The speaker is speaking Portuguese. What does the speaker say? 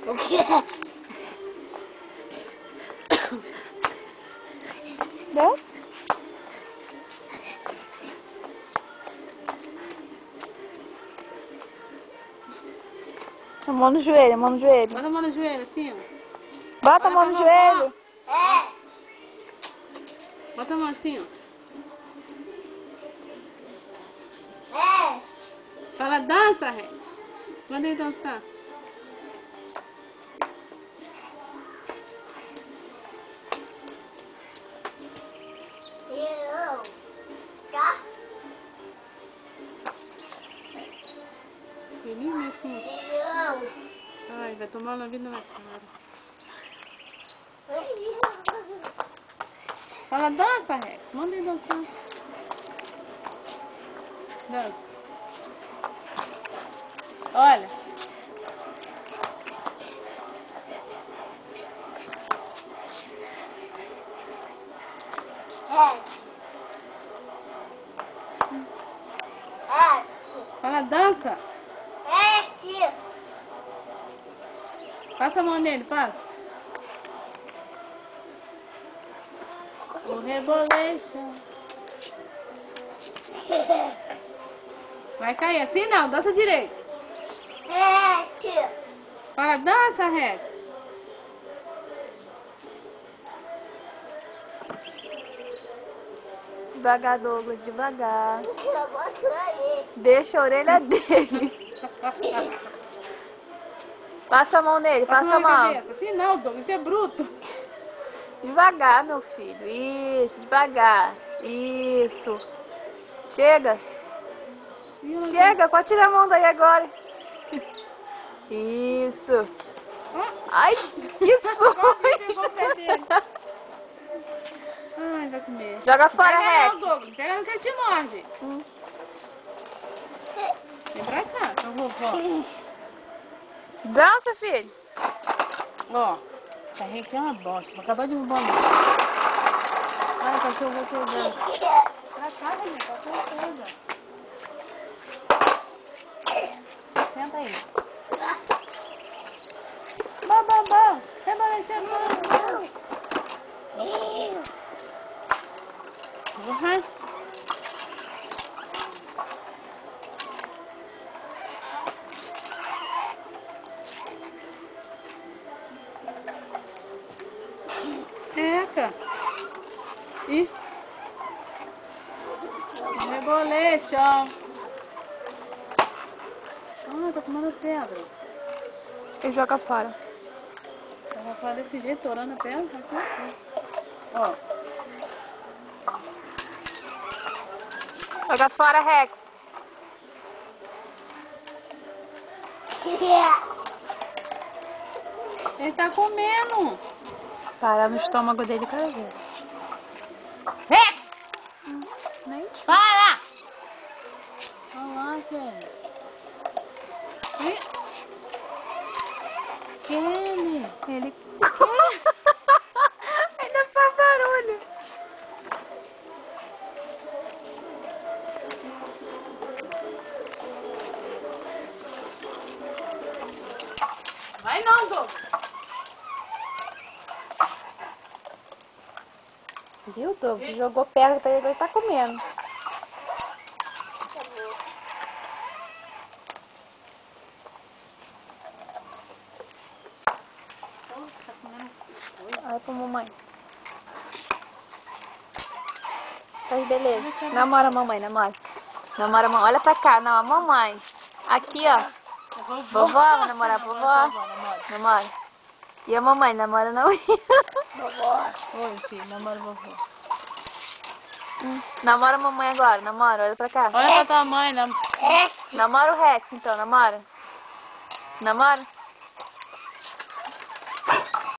O quê? Deu? A mão no joelho, a mão no joelho. Bota a mão no joelho, assim, ó. Bota a mão no joelho. Bota a mão assim, ó. Fala, dança, Ré. Manda ele dançar. Filhinho, assim. Ai, vai tomar uma vida na cara. Fala, dança, Rex. Manda ele dançar. Dança. Olha. Fala, dança. Passa a mão nele, passa. O rebolation. Vai cair assim não, dança direito. Fala, dança, Rex. Devagar, Douglas, devagar. Deixa a orelha dele. Passa a mão nele, passa a mão. Assim não, Douglas, isso é bruto. Devagar, meu filho. Isso, devagar. Isso. Chega. Chega, pode tirar a mão daí agora. Isso. Ai, que foi? Ai, vai comer. Joga fora, Pega Rex. não, Douglas. Pega no que te morde. Vem pra cá, então vovó. Dança, filho. Ó, essa Rex é uma bosta. Vou acabar de roubar mesmo. Ai, cachorro, vou pegar. Pra cá, Rex, cachorro pega. Senta aí. Bababá. Rebolation. Uhum. Eca. Ih. Rebolation. Ah, tá tomando pedra. E joga fora. Ela fala desse jeito, torando a pedra. Ó. Joga fora, Rex. Ele tá comendo. Para no estômago dele pra ver. Rex! Nem Para! Olha lá, velho. Ele. Ele... Ainda faz barulho. Vai não, Douglas. Viu, Douglas? Jogou perto pra ele, tá comendo. Olha pra mamãe. Tá, beleza. Namora a mamãe, namora. Namora a mamãe. Olha pra cá, não, a mamãe. Aqui, ó. Vovó, vai namorar a vovó. Namora. E a mamãe, namora não? Vovó. Oi, filho, namora a vovó. Namora a mamãe agora, namora, olha pra cá. Olha pra tua mãe, Namora o Rex, então, namora. Namora?